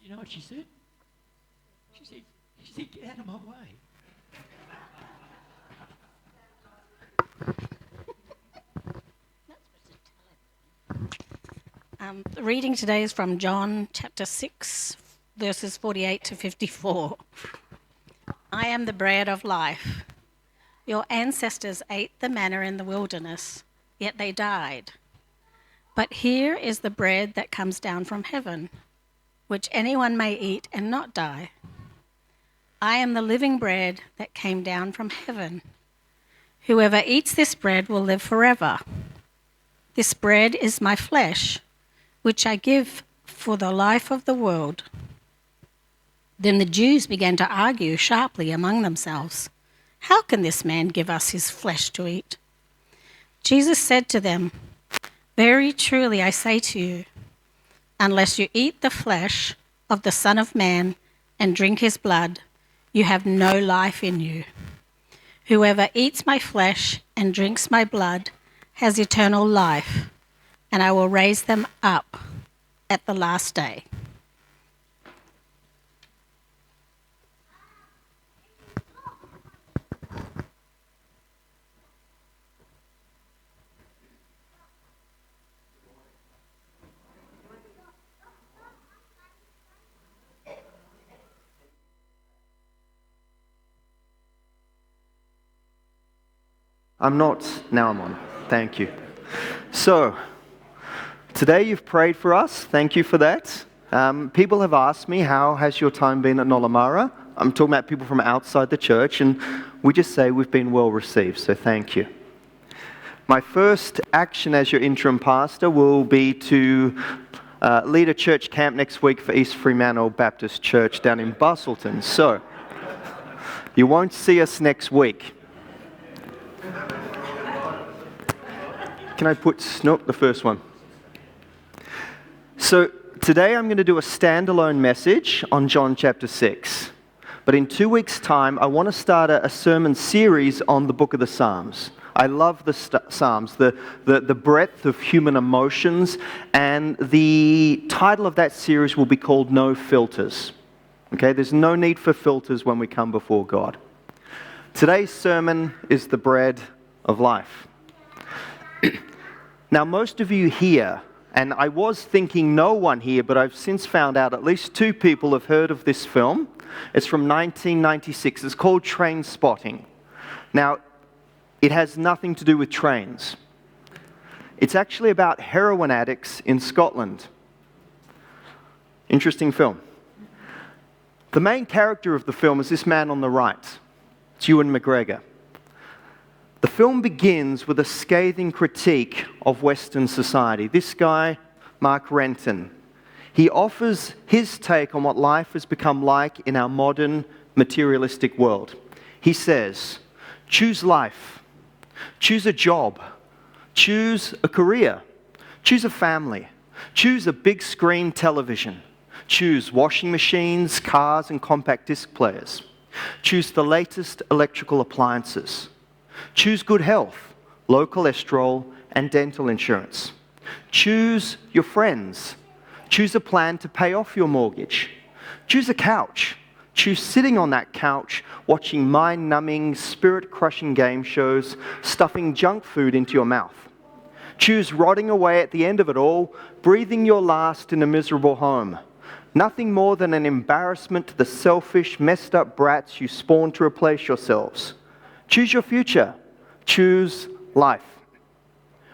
You know what she said? She said, get out of my way. The reading today is from John chapter 6, verses 48 to 54. I am the bread of life. Your ancestors ate the manna in the wilderness, yet they died. But here is the bread that comes down from heaven, which anyone may eat and not die. I am the living bread that came down from heaven. Whoever eats this bread will live forever. This bread is my flesh, which I give for the life of the world. Then the Jews began to argue sharply among themselves. How can this man give us his flesh to eat? Jesus said to them, very truly I say to you, unless you eat the flesh of the Son of Man and drink his blood, you have no life in you. Whoever eats my flesh and drinks my blood has eternal life, and I will raise them up at the last day. I'm on. Thank you. So, today you've prayed for us. Thank you for that. People have asked me, how has your time been at Nolamara? I'm talking about people from outside the church, and we just say we've been well received, so thank you. My first action as your interim pastor will be to lead a church camp next week for East Fremantle Baptist Church down in Bustleton. So, you won't see us next week. Can I put Snook, the first one? So today I'm going to do a standalone message on John chapter 6. But in 2 weeks' time, I want to start a sermon series on the book of the Psalms. I love the Psalms, the breadth of human emotions, and the title of that series will be called No Filters. Okay, there's no need for filters when we come before God. Today's sermon is the bread of life. Now, most of you here, and I was thinking no one here, but I've since found out at least 2 people have heard of this film. It's from 1996. It's called Trainspotting. Now, it has nothing to do with trains. It's actually about heroin addicts in Scotland. Interesting film. The main character of the film is this man on the right. It's Ewan McGregor. The film begins with a scathing critique of Western society. This guy, Mark Renton, he offers his take on what life has become like in our modern materialistic world. He says, choose life, choose a job, choose a career, choose a family, choose a big screen television, choose washing machines, cars and compact disc players, choose the latest electrical appliances. Choose good health, low cholesterol, and dental insurance. Choose your friends. Choose a plan to pay off your mortgage. Choose a couch. Choose sitting on that couch, watching mind-numbing, spirit-crushing game shows, stuffing junk food into your mouth. Choose rotting away at the end of it all, breathing your last in a miserable home. Nothing more than an embarrassment to the selfish, messed-up brats you spawned to replace yourselves. Choose your future. Choose life.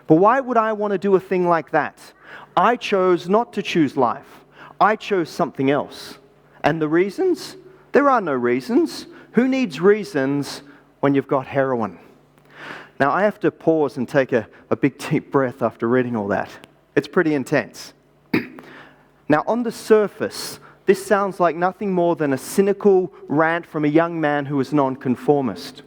But why would I want to do a thing like that? I chose not to choose life. I chose something else. And the reasons? There are no reasons. Who needs reasons when you've got heroin? Now, I have to pause and take a big deep breath after reading all that. It's pretty intense. Now, on the surface, this sounds like nothing more than a cynical rant from a young man who is nonconformist.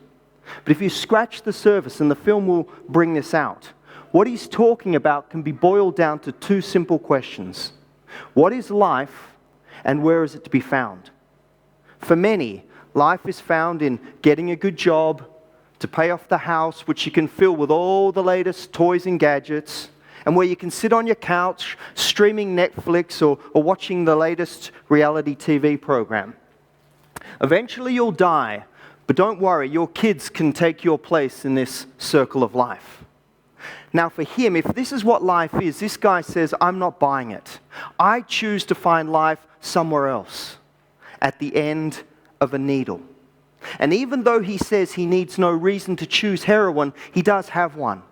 But if you scratch the surface, and the film will bring this out, what he's talking about can be boiled down to 2 simple questions. What is life, and where is it to be found? For many, life is found in getting a good job, to pay off the house, which you can fill with all the latest toys and gadgets, and where you can sit on your couch streaming Netflix or watching the latest reality TV program. Eventually you'll die, but don't worry, your kids can take your place in this circle of life. Now for him, if this is what life is, this guy says, I'm not buying it. I choose to find life somewhere else, at the end of a needle. And even though he says he needs no reason to choose heroin, he does have one.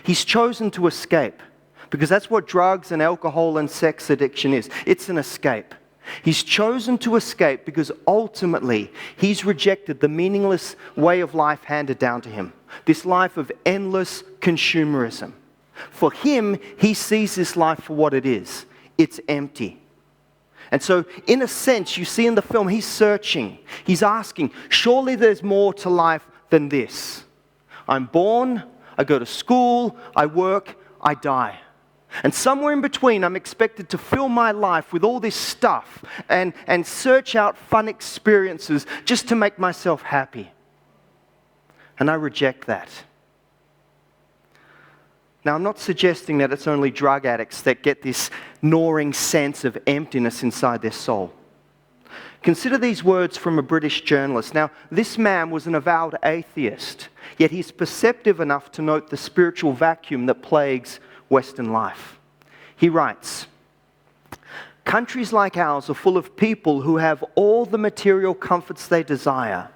He's chosen to escape, because that's what drugs and alcohol and sex addiction is. It's an escape. He's chosen to escape because ultimately he's rejected the meaningless way of life handed down to him. This life of endless consumerism. For him, he sees this life for what it is. It's empty. And so, in a sense, you see in the film, he's searching. He's asking, surely there's more to life than this. I'm born, I go to school, I work, I die. And somewhere in between, I'm expected to fill my life with all this stuff and search out fun experiences just to make myself happy. And I reject that. Now, I'm not suggesting that it's only drug addicts that get this gnawing sense of emptiness inside their soul. Consider these words from a British journalist. Now, this man was an avowed atheist, yet he's perceptive enough to note the spiritual vacuum that plagues Western life. He writes, countries like ours are full of people who have all the material comforts they desire,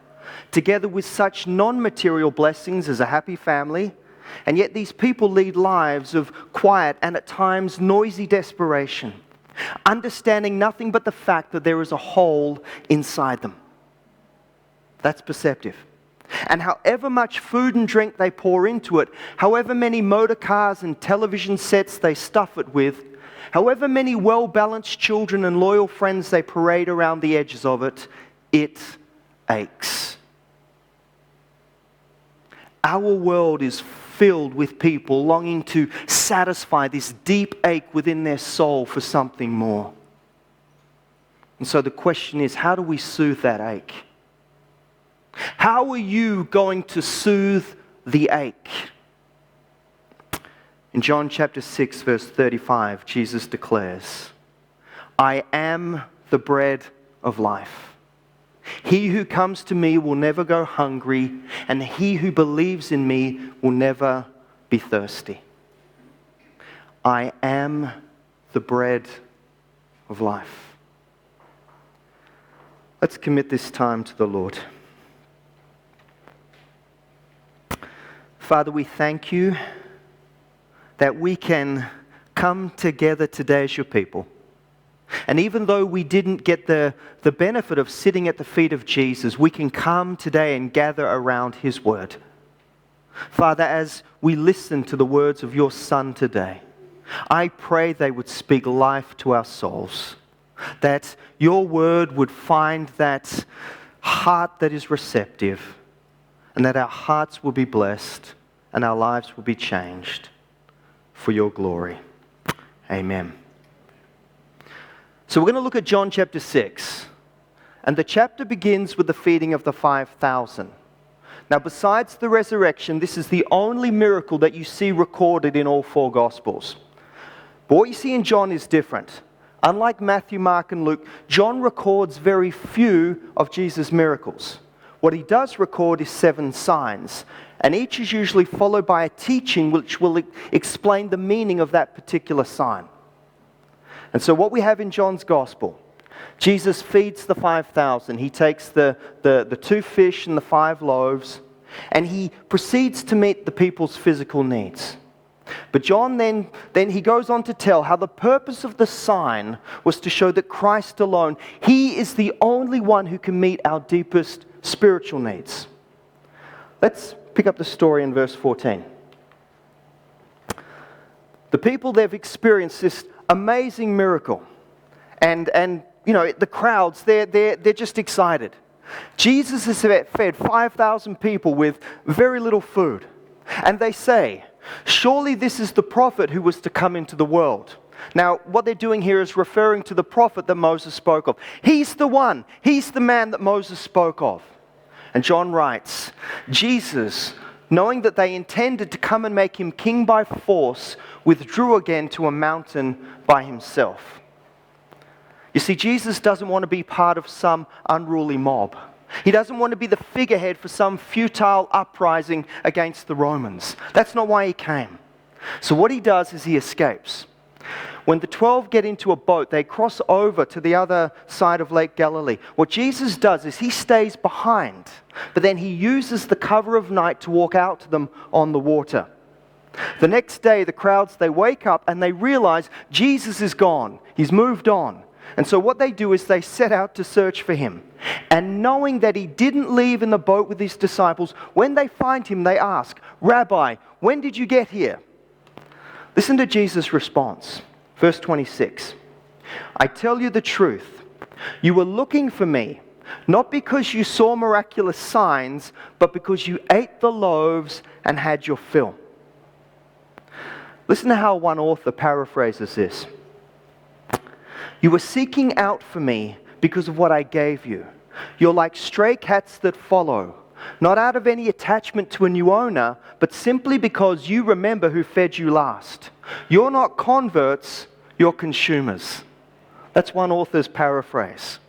together with such non-material blessings as a happy family, and yet these people lead lives of quiet and at times noisy desperation, understanding nothing but the fact that there is a hole inside them. That's perceptive. And however much food and drink they pour into it, however many motor cars and television sets they stuff it with, however many well-balanced children and loyal friends they parade around the edges of it, it aches. Our world is filled with people longing to satisfy this deep ache within their soul for something more. And so the question is, how do we soothe that ache? How are you going to soothe the ache? In John chapter 6, verse 35, Jesus declares, I am the bread of life. He who comes to me will never go hungry, and he who believes in me will never be thirsty. I am the bread of life. Let's commit this time to the Lord. Father, we thank you that we can come together today as your people. And even though we didn't get the benefit of sitting at the feet of Jesus, we can come today and gather around his word. Father, as we listen to the words of your Son today, I pray they would speak life to our souls, that your word would find that heart that is receptive, and that our hearts will be blessed and our lives will be changed for your glory. Amen. So we're going to look at John chapter 6. And the chapter begins with the feeding of the 5,000. Now, besides the resurrection, this is the only miracle that you see recorded in all four Gospels. But what you see in John is different. Unlike Matthew, Mark, and Luke, John records very few of Jesus' miracles. What he does record is 7 signs, and each is usually followed by a teaching which will explain the meaning of that particular sign. And so what we have in John's Gospel, Jesus feeds the 5,000. He takes the 2 fish and the 5 loaves, and he proceeds to meet the people's physical needs. But John then he goes on to tell how the purpose of the sign was to show that Christ alone, he is the only one who can meet our deepest spiritual needs. Let's pick up the story in verse 14. The people, they've experienced this amazing miracle. And you know, the crowds, they're just excited. Jesus has fed 5,000 people with very little food. And they say, surely this is the prophet who was to come into the world. Now, what they're doing here is referring to the prophet that Moses spoke of. He's the one. He's the man that Moses spoke of. And John writes, Jesus, knowing that they intended to come and make him king by force, withdrew again to a mountain by himself. You see, Jesus doesn't want to be part of some unruly mob. He doesn't want to be the figurehead for some futile uprising against the Romans. That's not why he came. So what he does is he escapes. When the 12 get into a boat, they cross over to the other side of Lake Galilee. What Jesus does is he stays behind, but then he uses the cover of night to walk out to them on the water. The next day, the crowds, they wake up and they realize Jesus is gone. He's moved on. And so what they do is they set out to search for him. And knowing that he didn't leave in the boat with his disciples, when they find him, they ask, "Rabbi, when did you get here?" Listen to Jesus' response. Verse 26. "I tell you the truth. You were looking for me, not because you saw miraculous signs, but because you ate the loaves and had your fill." Listen to how one author paraphrases this. "You were seeking out for me because of what I gave you. You're like stray cats that follow, not out of any attachment to a new owner, but simply because you remember who fed you last. You're not converts, you're consumers." That's one author's paraphrase.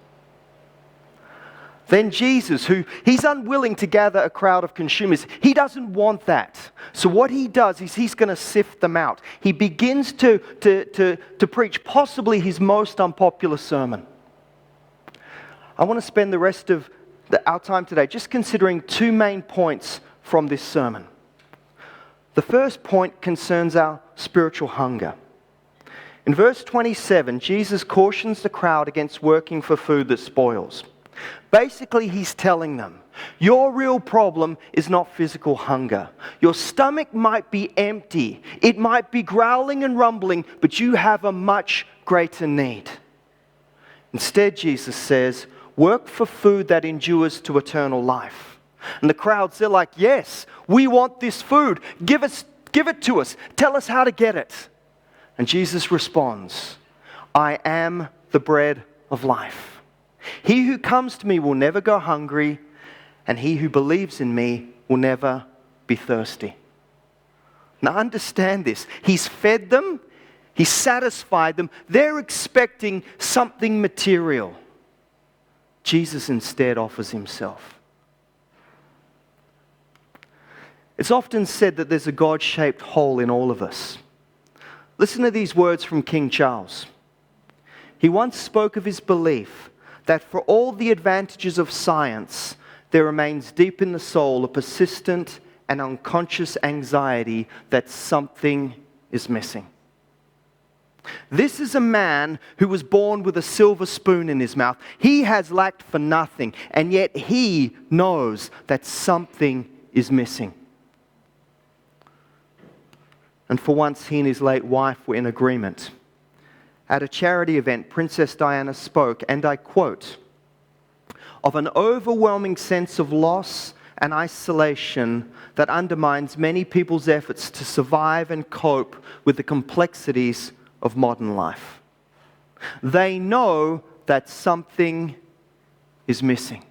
Then Jesus, he's unwilling to gather a crowd of consumers. He doesn't want that. So what he does is he's going to sift them out. He begins to preach possibly his most unpopular sermon. I want to spend the rest of our time today just considering two main points from this sermon. The first point concerns our spiritual hunger. In verse 27, Jesus cautions the crowd against working for food that spoils. Basically, he's telling them, your real problem is not physical hunger. Your stomach might be empty. It might be growling and rumbling, but you have a much greater need. Instead, Jesus says, work for food that endures to eternal life. And the crowds, they're like, yes, we want this food. Give it to us. Tell us how to get it. And Jesus responds, I am the bread of life. He who comes to me will never go hungry, and he who believes in me will never be thirsty. Now understand this. He's fed them. He's satisfied them. They're expecting something material. Jesus instead offers himself. It's often said that there's a God-shaped hole in all of us. Listen to these words from King Charles. He once spoke of his belief that for all the advantages of science, there remains deep in the soul a persistent and unconscious anxiety that something is missing. This is a man who was born with a silver spoon in his mouth. He has lacked for nothing, and yet he knows that something is missing. And for once, he and his late wife were in agreement. At a charity event, Princess Diana spoke, and I quote, "of an overwhelming sense of loss and isolation that undermines many people's efforts to survive and cope with the complexities of modern life. They know that something is missing."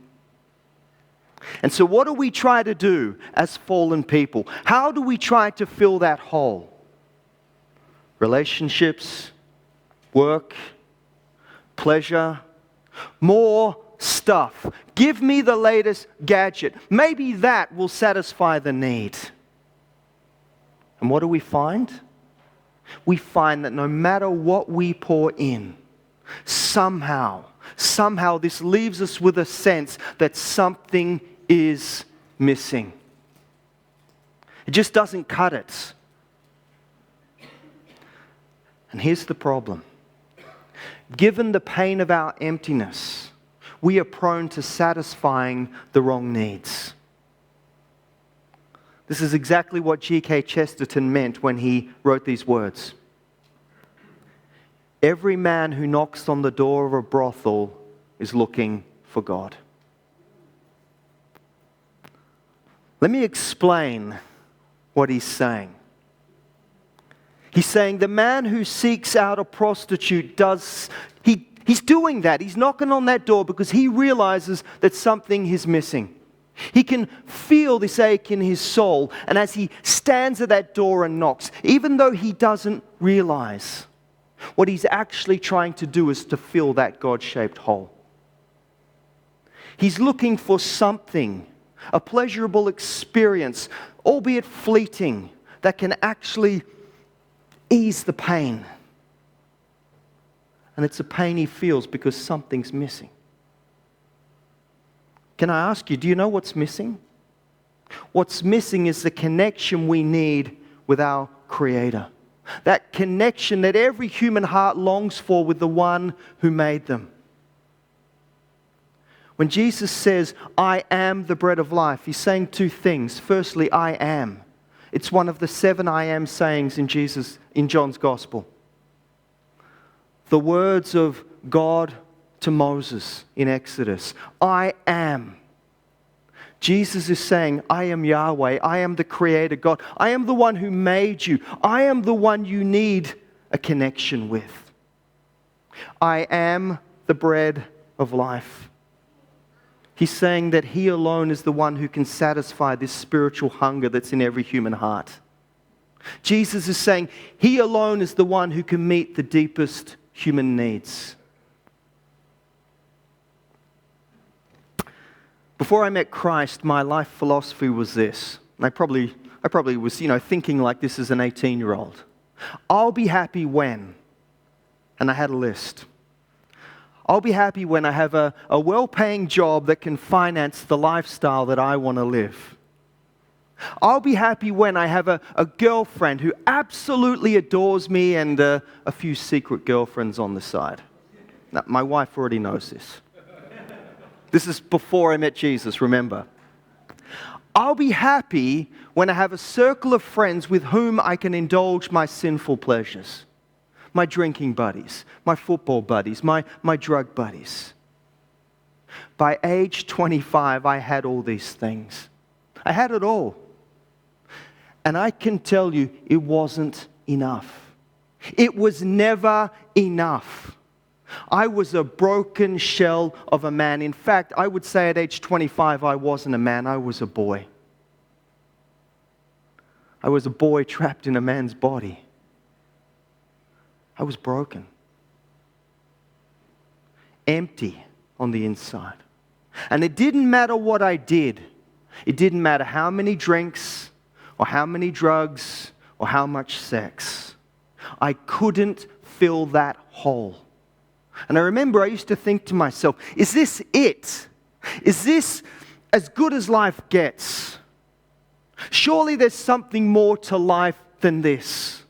And so what do we try to do as fallen people? How do we try to fill that hole? Relationships, work, pleasure, more stuff. Give me the latest gadget. Maybe that will satisfy the need. And what do we find? We find that no matter what we pour in, somehow this leaves us with a sense that something is missing. It just doesn't cut it. And here's the problem. Given the pain of our emptiness, we are prone to satisfying the wrong needs. This is exactly what G.K. Chesterton meant when he wrote these words. Every man who knocks on the door of a brothel is looking for God. Let me explain what he's saying. He's saying the man who seeks out a prostitute he's doing that. He's knocking on that door because he realizes that something is missing. He can feel this ache in his soul, and as he stands at that door and knocks, even though he doesn't realize, what he's actually trying to do is to fill that God-shaped hole. He's looking for something, a pleasurable experience, albeit fleeting, that can actually ease the pain. And it's a pain he feels because something's missing. Can I ask you, do you know what's missing? What's missing is the connection we need with our Creator. That connection that every human heart longs for with the one who made them. When Jesus says, I am the bread of life, he's saying two things. Firstly, I am. It's one of the 7 I am sayings in John's Gospel. The words of God to Moses in Exodus. I am. Jesus is saying, I am Yahweh. I am the Creator God. I am the one who made you. I am the one you need a connection with. I am the bread of life. He's saying that He alone is the one who can satisfy this spiritual hunger that's in every human heart. Jesus is saying He alone is the one who can meet the deepest human needs. Before I met Christ, my life philosophy was this. And I probably was, thinking like this as an 18-year-old. I'll be happy when, and I had a list. I'll be happy when I have a well-paying job that can finance the lifestyle that I want to live. I'll be happy when I have a girlfriend who absolutely adores me and a few secret girlfriends on the side. Now, my wife already knows this. This is before I met Jesus, remember. I'll be happy when I have a circle of friends with whom I can indulge my sinful pleasures. My drinking buddies, my football buddies, my drug buddies. By age 25, I had all these things. I had it all. And I can tell you, it wasn't enough. It was never enough. I was a broken shell of a man. In fact, I would say at age 25, I wasn't a man, I was a boy. I was a boy trapped in a man's body. I was broken. Empty on the inside. And it didn't matter what I did. It didn't matter how many drinks, or how many drugs, or how much sex. I couldn't fill that hole. And I remember I used to think to myself, is this it? Is this as good as life gets? Surely there's something more to life than this.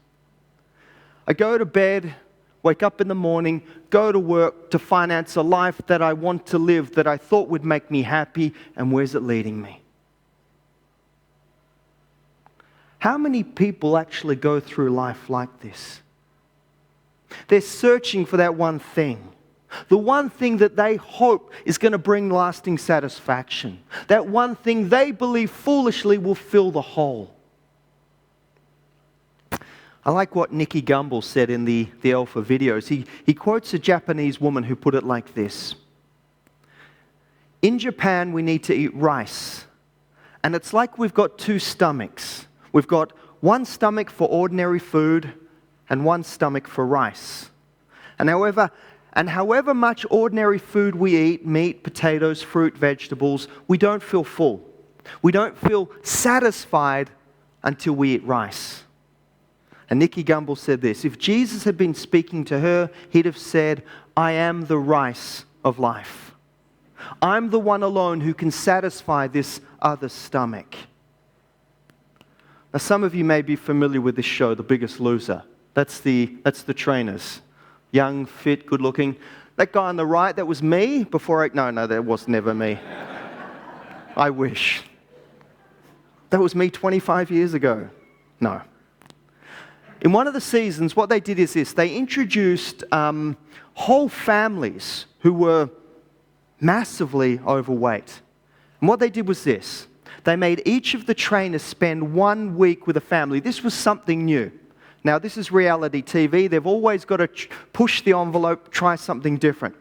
I go to bed, wake up in the morning, go to work to finance a life that I want to live, that I thought would make me happy, and where's it leading me? How many people actually go through life like this? They're searching for that one thing. The one thing that they hope is going to bring lasting satisfaction. That one thing they believe foolishly will fill the hole. I like what Nicky Gumbel said in the Alpha videos. He quotes a Japanese woman who put it like this. In Japan, we need to eat rice. And it's like we've got two stomachs. We've got one stomach for ordinary food and one stomach for rice. And however much ordinary food we eat, meat, potatoes, fruit, vegetables, we don't feel full. We don't feel satisfied until we eat rice. And Nicky Gumbel said this, if Jesus had been speaking to her, he'd have said, I am the rice of life. I'm the one alone who can satisfy this other stomach. Now, some of you may be familiar with this show, The Biggest Loser. That's the trainers. Young, fit, good-looking. That guy on the right, that was me before No, that was never me. I wish. That was me 25 years ago. No. In one of the seasons, what they did is this. They introduced whole families who were massively overweight. And what they did was this. They made each of the trainers spend 1 week with a family. This was something new. Now, this is reality TV. They've always got to push the envelope, try something different.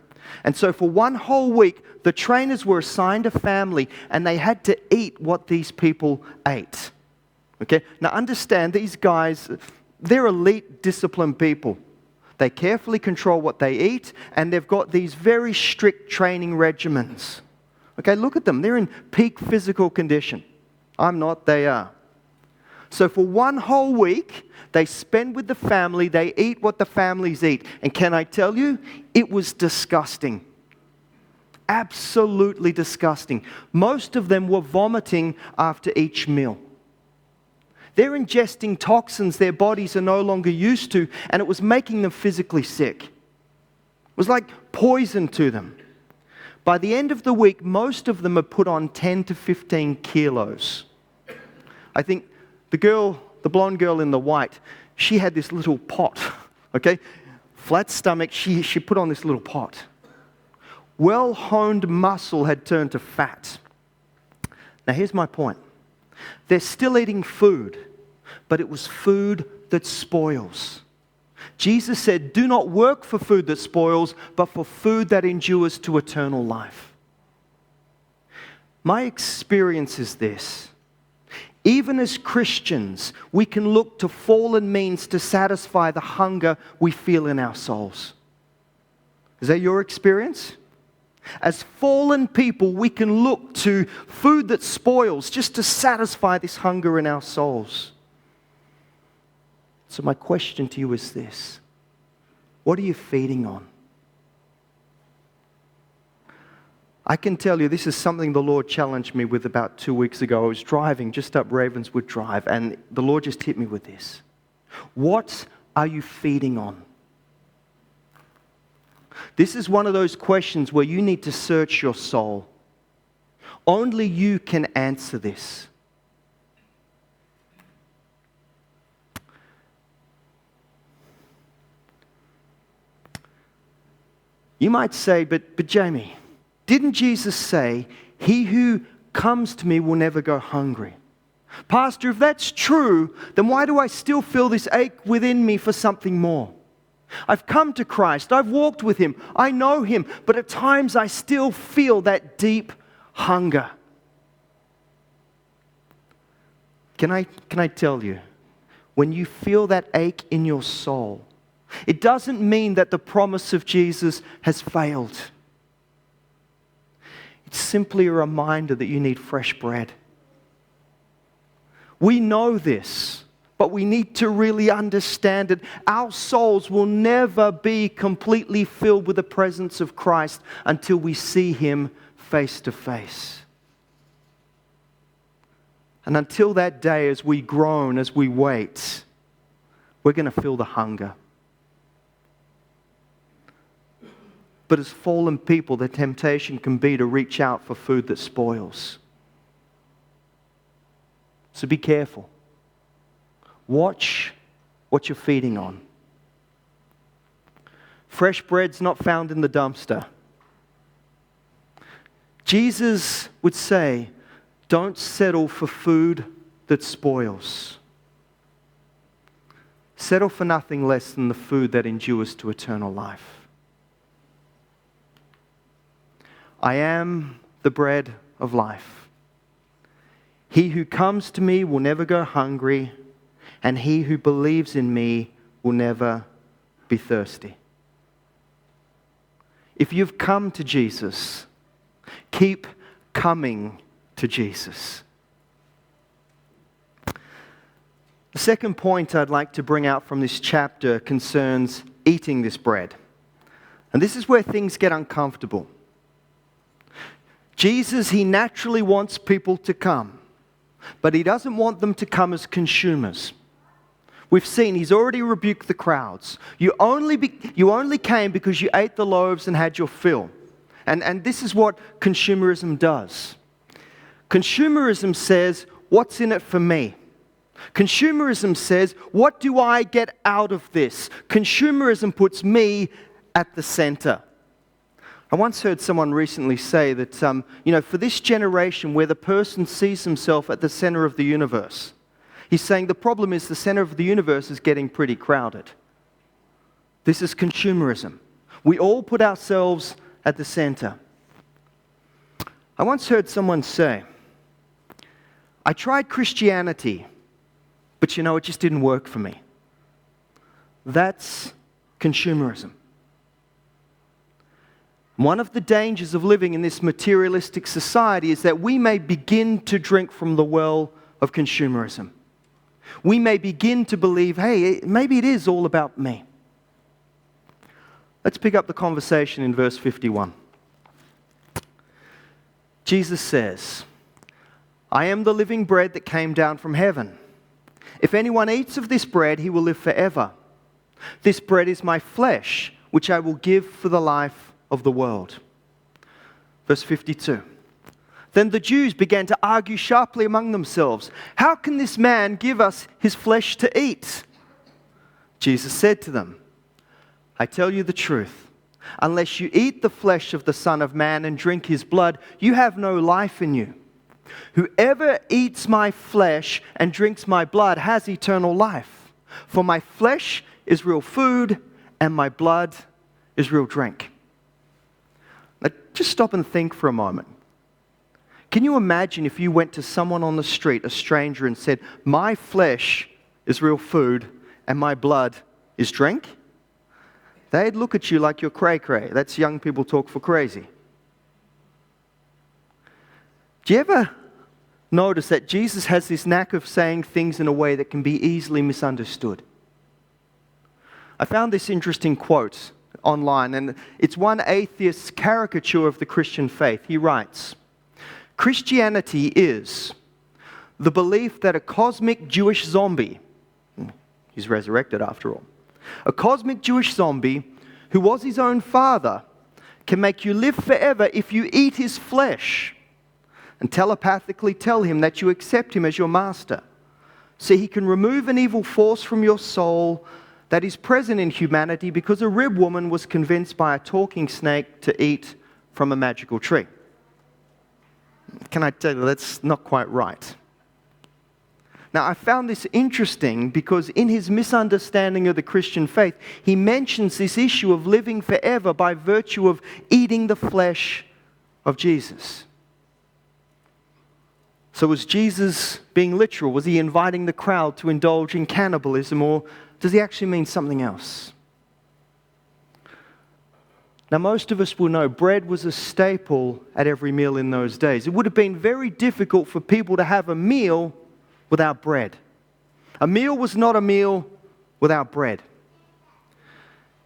And so for one whole week, the trainers were assigned a family and they had to eat what these people ate. Okay? Now understand, these guys, they're elite, disciplined people. They carefully control what they eat, and they've got these very strict training regimens. Okay, look at them. They're in peak physical condition. I'm not, they are. So for one whole week, they spend with the family, they eat what the families eat. And can I tell you, it was disgusting. Absolutely disgusting. Most of them were vomiting after each meal. They're ingesting toxins their bodies are no longer used to, and it was making them physically sick. It was like poison to them. By the end of the week, most of them had put on 10 to 15 kilos. I think the blonde girl in the white, she had this little pot, okay? Flat stomach, she put on this little pot. Well-honed muscle had turned to fat. Now here's my point. They're still eating food, but it was food that spoils. Jesus said, do not work for food that spoils, but for food that endures to eternal life. My experience is this. Even as Christians, we can look to fallen means to satisfy the hunger we feel in our souls. Is that your experience? As fallen people, we can look to food that spoils just to satisfy this hunger in our souls. So my question to you is this. What are you feeding on? I can tell you this is something the Lord challenged me with about 2 weeks ago. I was driving just up Ravenswood Drive, and the Lord just hit me with this. What are you feeding on? This is one of those questions where you need to search your soul. Only you can answer this. You might say, but Jamie, didn't Jesus say, he who comes to me will never go hungry? Pastor, if that's true, then why do I still feel this ache within me for something more? I've come to Christ, I've walked with Him, I know Him, but at times I still feel that deep hunger. Can I tell you, when you feel that ache in your soul, it doesn't mean that the promise of Jesus has failed. It's simply a reminder that you need fresh bread. We know this, but we need to really understand it. Our souls will never be completely filled with the presence of Christ until we see Him face to face. And until that day, as we groan, as we wait, we're going to feel the hunger. But as fallen people, the temptation can be to reach out for food that spoils. So be careful. Watch what you're feeding on. Fresh bread's not found in the dumpster. Jesus would say, don't settle for food that spoils. Settle for nothing less than the food that endures to eternal life. I am the bread of life. He who comes to me will never go hungry, and he who believes in me will never be thirsty. If you've come to Jesus, keep coming to Jesus. The second point I'd like to bring out from this chapter concerns eating this bread. And this is where things get uncomfortable. Jesus, He naturally wants people to come, but He doesn't want them to come as consumers. We've seen He's already rebuked the crowds. You only came because you ate the loaves and had your fill. And this is what consumerism does. Consumerism says, what's in it for me? Consumerism says, what do I get out of this? Consumerism puts me at the center. I once heard someone recently say that, for this generation where the person sees himself at the center of the universe, he's saying the problem is the center of the universe is getting pretty crowded. This is consumerism. We all put ourselves at the center. I once heard someone say, I tried Christianity, but it just didn't work for me. That's consumerism. One of the dangers of living in this materialistic society is that we may begin to drink from the well of consumerism. We may begin to believe, hey, maybe it is all about me. Let's pick up the conversation in verse 51. Jesus says, I am the living bread that came down from heaven. If anyone eats of this bread, he will live forever. This bread is my flesh, which I will give for the life of the world. Verse 52. Then the Jews began to argue sharply among themselves. How can this man give us his flesh to eat? Jesus said to them, I tell you the truth. Unless you eat the flesh of the Son of Man and drink his blood, you have no life in you. Whoever eats my flesh and drinks my blood has eternal life. For my flesh is real food and my blood is real drink. Now, just stop and think for a moment. Can you imagine if you went to someone on the street, a stranger, and said, my flesh is real food and my blood is drink? They'd look at you like you're cray-cray. That's young people talk for crazy. Do you ever notice that Jesus has this knack of saying things in a way that can be easily misunderstood? I found this interesting quote online, and it's one atheist's caricature of the Christian faith. He writes, Christianity is the belief that a cosmic Jewish zombie, he's resurrected after all, a cosmic Jewish zombie who was his own father can make you live forever if you eat his flesh and telepathically tell him that you accept him as your master. So he can remove an evil force from your soul that is present in humanity because a rib woman was convinced by a talking snake to eat from a magical tree. Can I tell you, that's not quite right. Now, I found this interesting because in his misunderstanding of the Christian faith, he mentions this issue of living forever by virtue of eating the flesh of Jesus. So was Jesus being literal? Was he inviting the crowd to indulge in cannibalism, or does he actually mean something else? Now, most of us will know bread was a staple at every meal in those days. It would have been very difficult for people to have a meal without bread. A meal was not a meal without bread.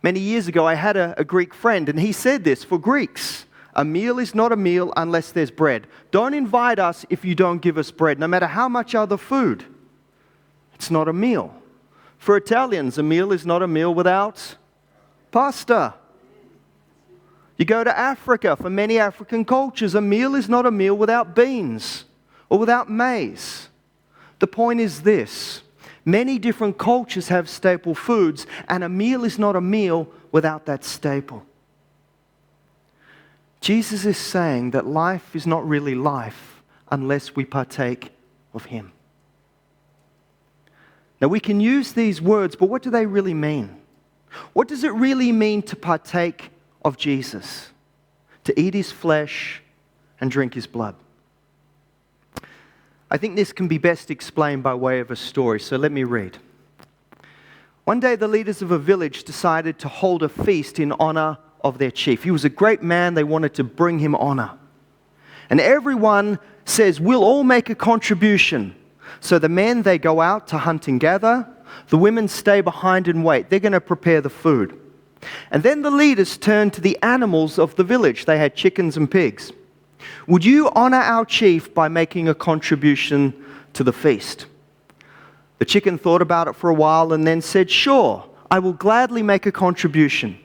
Many years ago, I had a Greek friend, and he said this, for Greeks, a meal is not a meal unless there's bread. Don't invite us if you don't give us bread, no matter how much other food. It's not a meal. For Italians, a meal is not a meal without pasta. You go to Africa, for many African cultures, a meal is not a meal without beans or without maize. The point is this: many different cultures have staple foods, and a meal is not a meal without that staple. Jesus is saying that life is not really life unless we partake of Him. Now, we can use these words, but what do they really mean? What does it really mean to partake of Jesus? To eat His flesh and drink His blood? I think this can be best explained by way of a story, so let me read. One day, the leaders of a village decided to hold a feast in honor of their chief. He was a great man. They wanted to bring him honor. And everyone says, we'll all make a contribution. So the men, they go out to hunt and gather. The women stay behind and wait. They're going to prepare the food. And then the leaders turn to the animals of the village. They had chickens and pigs. Would you honor our chief by making a contribution to the feast? The chicken thought about it for a while and then said, sure, I will gladly make a contribution.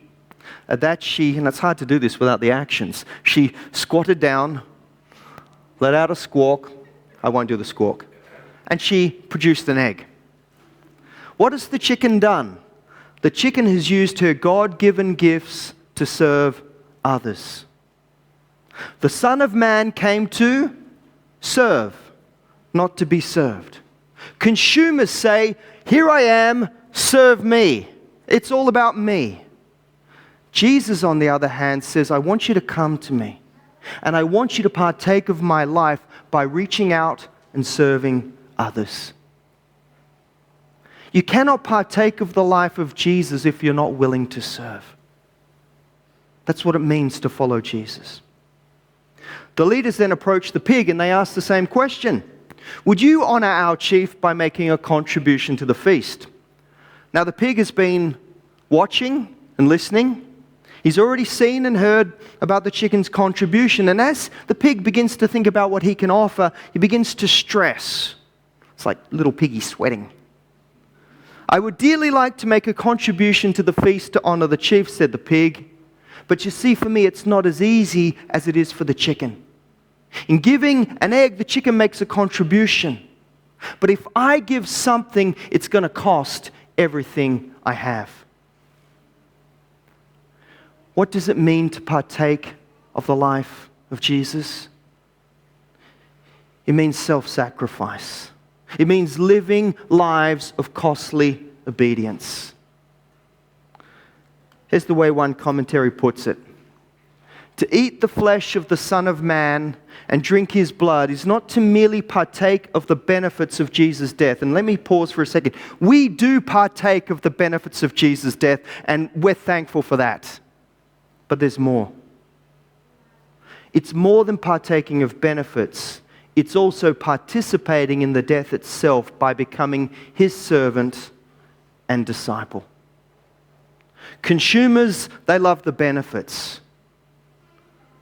At that and it's hard to do this without the actions, she squatted down, let out a squawk. I won't do the squawk. And she produced an egg. What has the chicken done? The chicken has used her God-given gifts to serve others. The Son of Man came to serve, not to be served. Consumers say, here I am, serve me. It's all about me. Jesus, on the other hand, says, I want you to come to me, and I want you to partake of my life by reaching out and serving others. You cannot partake of the life of Jesus if you're not willing to serve. That's what it means to follow Jesus. The leaders then approached the pig and they asked the same question. Would you honor our chief by making a contribution to the feast? Now the pig has been watching and listening. He's already seen and heard about the chicken's contribution. And as the pig begins to think about what he can offer, he begins to stress. It's like little piggy sweating. I would dearly like to make a contribution to the feast to honor the chief, said the pig. But you see, for me, it's not as easy as it is for the chicken. In giving an egg, the chicken makes a contribution. But if I give something, it's going to cost everything I have. What does it mean to partake of the life of Jesus? It means self-sacrifice. It means living lives of costly obedience. Here's the way one commentary puts it. To eat the flesh of the Son of Man and drink his blood is not to merely partake of the benefits of Jesus' death. And let me pause for a second. We do partake of the benefits of Jesus' death, and we're thankful for that. But there's more. It's more than partaking of benefits. It's also participating in the death itself by becoming his servant and disciple. Consumers, they love the benefits.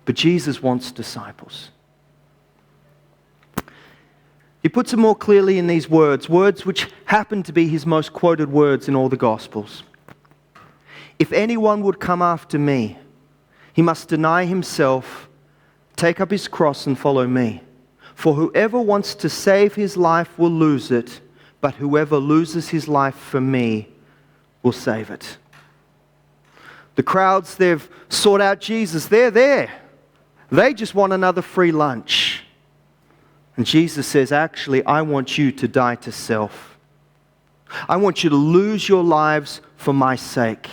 But Jesus wants disciples. He puts it more clearly in these words which happen to be his most quoted words in all the Gospels. If anyone would come after me, he must deny himself, take up his cross and follow me. For whoever wants to save his life will lose it, but whoever loses his life for me will save it. The crowds, they've sought out Jesus. They're there. They just want another free lunch. And Jesus says, actually, I want you to die to self. I want you to lose your lives for my sake.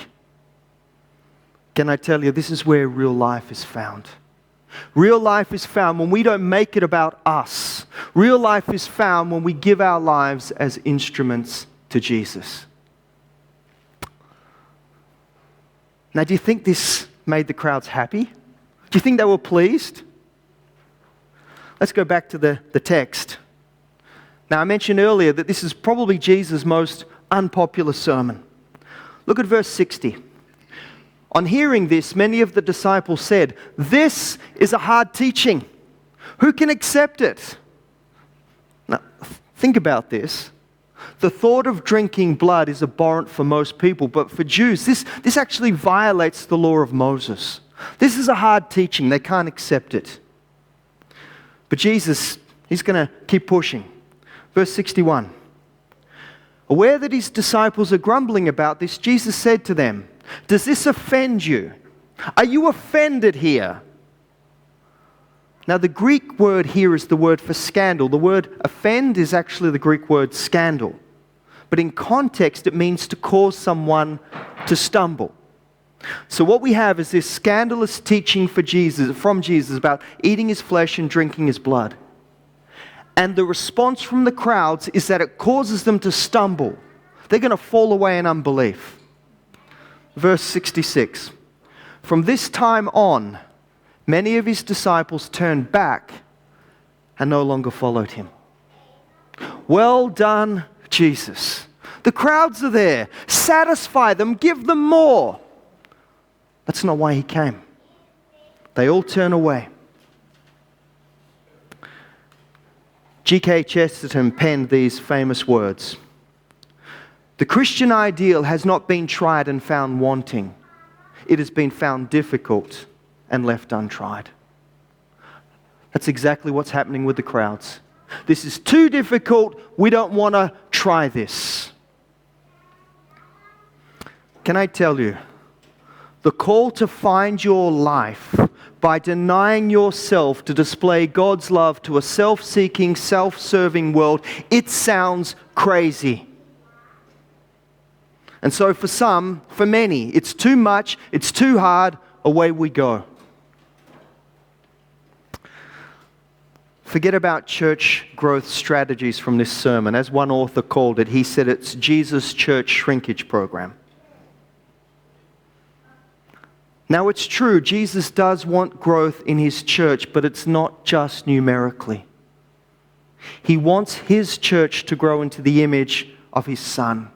Can I tell you, this is where real life is found. Real life is found when we don't make it about us. Real life is found when we give our lives as instruments to Jesus. Now, do you think this made the crowds happy? Do you think they were pleased? Let's go back to the text. Now, I mentioned earlier that this is probably Jesus' most unpopular sermon. Look at verse 60. On hearing this, many of the disciples said, "This is a hard teaching. Who can accept it?" Now, think about this. The thought of drinking blood is abhorrent for most people, but for Jews, this actually violates the law of Moses. This is a hard teaching. They can't accept it. But Jesus, he's going to keep pushing. Verse 61. Aware that his disciples are grumbling about this, Jesus said to them, "Does this offend you? Are you offended here?" Now, the Greek word here is the word for scandal. The word offend is actually the Greek word scandal. But in context, it means to cause someone to stumble. So what we have is this scandalous teaching from Jesus about eating his flesh and drinking his blood. And the response from the crowds is that it causes them to stumble. They're going to fall away in unbelief. Verse 66. From this time on, many of his disciples turned back and no longer followed him. Well done, Jesus. The crowds are there. Satisfy them. Give them more. That's not why he came. They all turn away. G.K. Chesterton penned these famous words. The Christian ideal has not been tried and found wanting. It has been found difficult and left untried. That's exactly what's happening with the crowds. This is too difficult. We don't want to try this. Can I tell you, the call to find your life by denying yourself to display God's love to a self-seeking, self-serving world, it sounds crazy. And so for some, for many, it's too much, it's too hard, away we go. Forget about church growth strategies from this sermon. As one author called it, he said it's Jesus' church shrinkage program. Now it's true, Jesus does want growth in his church, but it's not just numerically. He wants his church to grow into the image of his Son.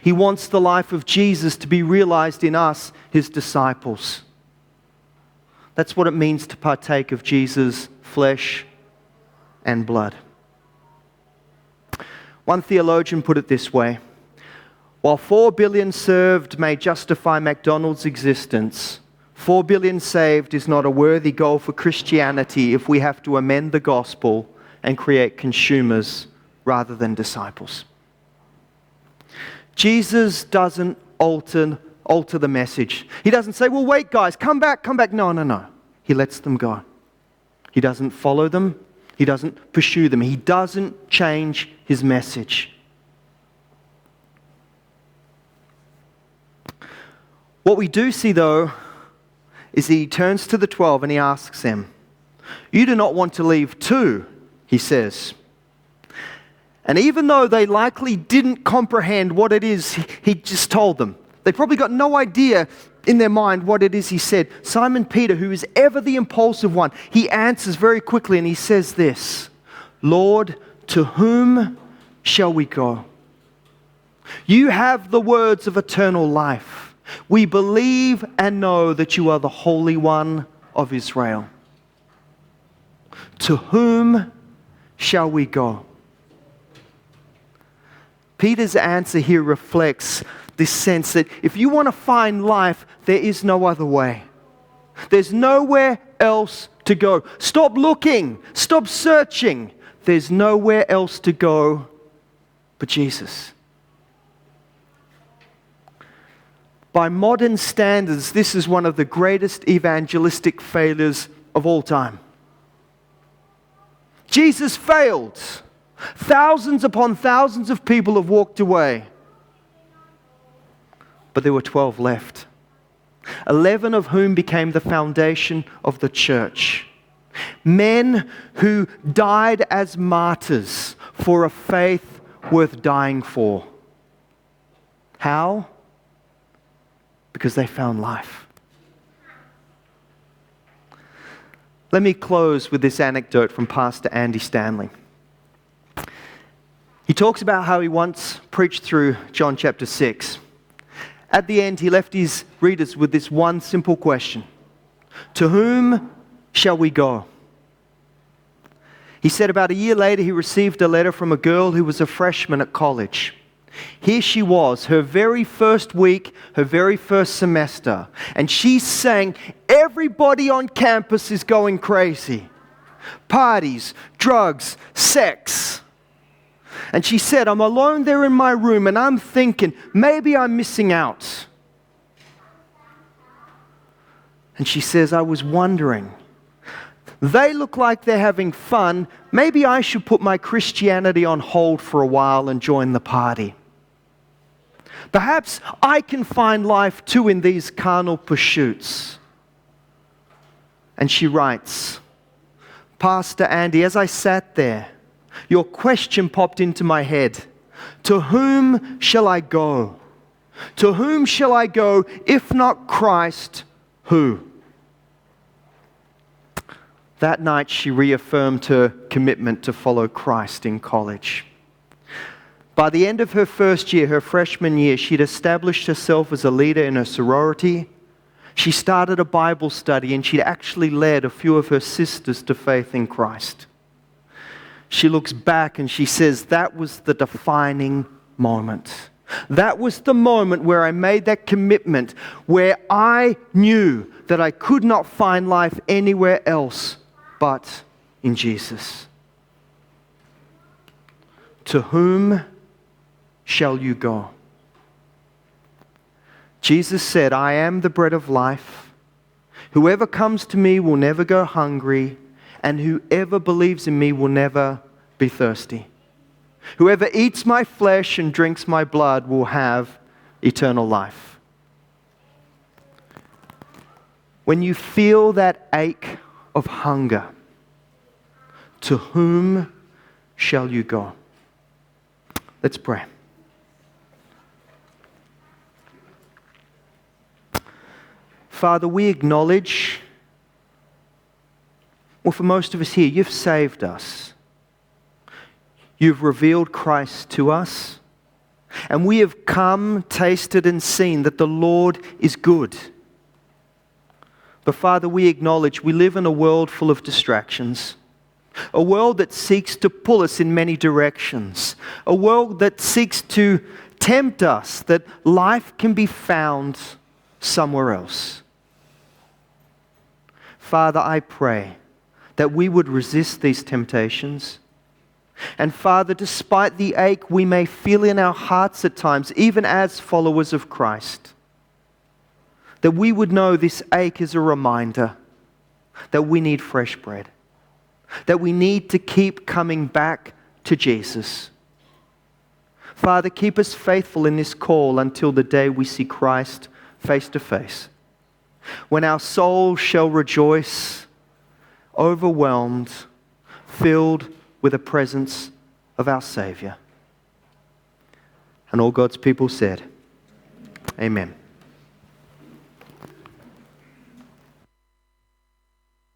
He wants the life of Jesus to be realized in us, his disciples. That's what it means to partake of Jesus' flesh and blood. One theologian put it this way: while 4 billion served may justify McDonald's existence, 4 billion saved is not a worthy goal for Christianity if we have to amend the gospel and create consumers rather than disciples. Jesus doesn't alter the message. He doesn't say, well, wait, guys, come back. No. He lets them go. He doesn't follow them. He doesn't pursue them. He doesn't change his message. What we do see, though, is he turns to the 12 and he asks them, you do not want to leave too, he says. And even though they likely didn't comprehend what it is he just told them, they probably got no idea in their mind what it is he said. Simon Peter, who is ever the impulsive one, he answers very quickly and he says this: Lord, to whom shall we go? You have the words of eternal life. We believe and know that you are the Holy One of Israel. To whom shall we go? Peter's answer here reflects this sense that if you want to find life, there is no other way. There's nowhere else to go. Stop looking. Stop searching. There's nowhere else to go but Jesus. By modern standards, this is one of the greatest evangelistic failures of all time. Jesus failed. Thousands upon thousands of people have walked away. But there were 12 left. 11 of whom became the foundation of the church. Men who died as martyrs for a faith worth dying for. How? Because they found life. Let me close with this anecdote from Pastor Andy Stanley. He talks about how he once preached through John chapter 6. At the end, he left his readers with this one simple question: to whom shall we go? He said about a year later, he received a letter from a girl who was a freshman at college. Here she was, her very first week, her very first semester, and she's saying, everybody on campus is going crazy. Parties, drugs, sex. And she said, I'm alone there in my room and I'm thinking, maybe I'm missing out. And she says, I was wondering, they look like they're having fun. Maybe I should put my Christianity on hold for a while and join the party. Perhaps I can find life too in these carnal pursuits. And she writes, Pastor Andy, as I sat there, your question popped into my head. To whom shall I go? To whom shall I go if not Christ? Who? That night she reaffirmed her commitment to follow Christ in college. By the end of her first year, her freshman year, she'd established herself as a leader in her sorority. She started a Bible study and she'd actually led a few of her sisters to faith in Christ. She looks back and she says, that was the defining moment. That was the moment where I made that commitment, where I knew that I could not find life anywhere else but in Jesus. To whom shall you go? Jesus said, I am the bread of life. Whoever comes to me will never go hungry, and whoever believes in me will never be thirsty. Whoever eats my flesh and drinks my blood will have eternal life. When you feel that ache of hunger, to whom shall you go? Let's pray. Father, we acknowledge, well, for most of us here, you've saved us. You've revealed Christ to us. And we have come, tasted, and seen that the Lord is good. But Father, we acknowledge we live in a world full of distractions. A world that seeks to pull us in many directions. A world that seeks to tempt us that life can be found somewhere else. Father, I pray that we would resist these temptations. And Father, despite the ache we may feel in our hearts at times, even as followers of Christ, that we would know this ache is a reminder that we need fresh bread, that we need to keep coming back to Jesus. Father, keep us faithful in this call until the day we see Christ face to face, when our soul shall rejoice, overwhelmed, filled with the presence of our Savior. And all God's people said, Amen.